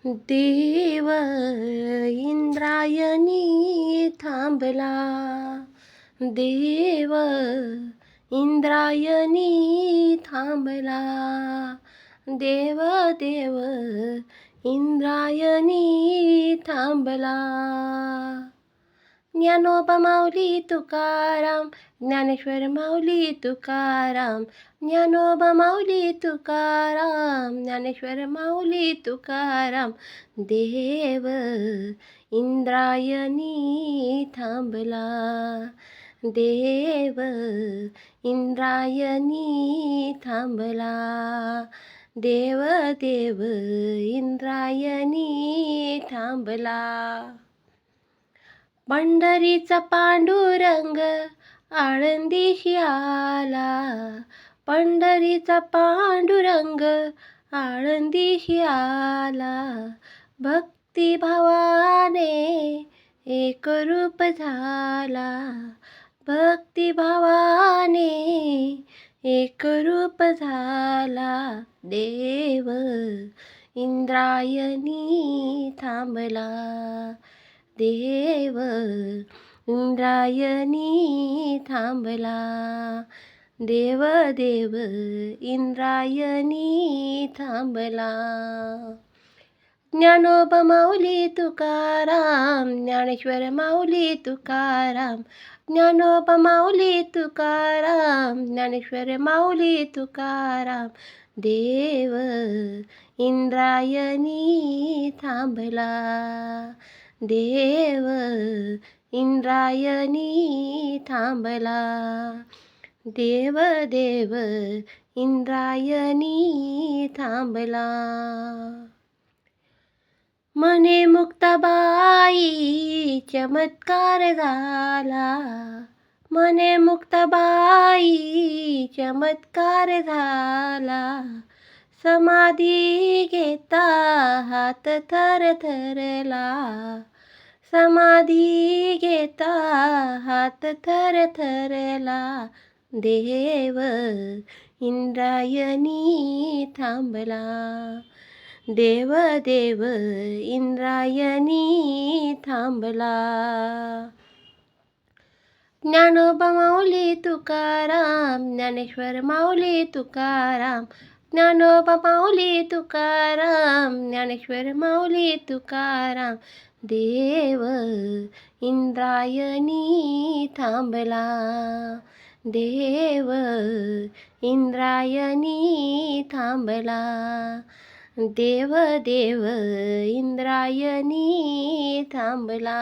देव इंद्रायणी थांबला, देव इंद्रायणी थांबला, देव देव इंद्रायणी थांबला. ज्ञानोबा माऊली तुकाराम, ज्ञानेश्वर माऊली तुकाराम, ज्ञानोबा माऊली तुकाराम, ज्ञानेश्वर माऊली तुकाराम. देव इंद्रायणी थांबला, देव इंद्रायणी थांबला, देव देव इंद्रायणी थांबला. पंढरीचा पांडुरंग आळंदीशी आला, पंढरीचा पांडुरंग आळंदीशी आला. भक्तिभावाने एकरूप झाला, भक्तिभावाने एकरूप झाला. देव इंद्रायणी थांबला, देव इंद्रायणी थांबला, देव देव इंद्रायणी थांबला. ज्ञानोबा माऊली तुकाराम, ज्ञानेश्वर माऊली तुकाराम, ज्ञानोबा माऊली तुकाराम, ज्ञानेश्वर माऊली तुकाराम. देव इंद्रायणी थांबला, देव इंद्रायणी थांबला, देव देव इंद्रायणी थांबला. म्हणे मुक्ताबाई चमत्कार झाला, म्हणे मुक्ताबाई चमत्कार झाला. समाधी घेता हात थरथरला, समाधी घेता हात थरथरला. देव इंद्रायणी थांबला, देव देव इंद्रायणी थांबला. ज्ञानोबा माऊली तुकाराम, ज्ञानेश्वर माऊली तुकाराम, ज्ञानोबा माऊली तुकाराम, ज्ञानेश्वर माऊली तुकाराम. देव इंद्रायणी थांबला, देव इंद्रायणी थांबला, देव देव इंद्रायणी थांबला.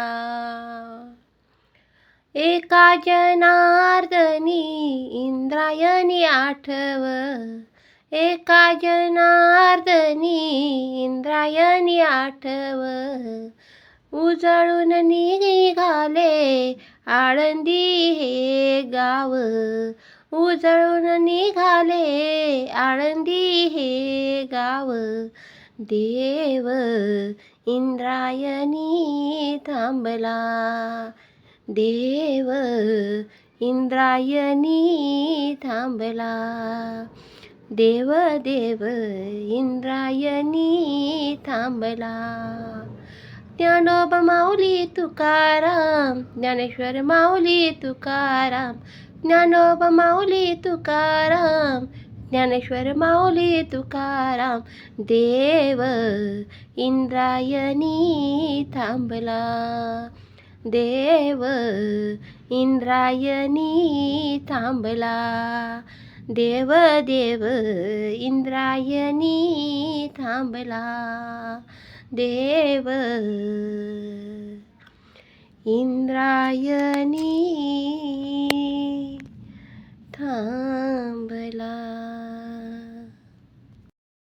एका जनार्दनी इंद्रायणी आठव, एका जनार्दनी इंद्रायणी आठव. उजळून निघाले आळंदी हे गाव, उजळून निघाले आळंदी हे गाव. देव इंद्रायणी थांबला, देव इंद्रायणी थांबला, देव देव इंद्रायणी थांबला. ज्ञानोबा माऊली तुकाराम, ज्ञानेश्वर माऊली तुकाराम, ज्ञानोबा माऊली तुकाराम, ज्ञानेश्वर माऊली तुकाराम. देव इंद्रायणी थांबला, देव इंद्रायणी थांबला, देव देव इंद्रायणी थांबला, देव इंद्रायणी थांबला.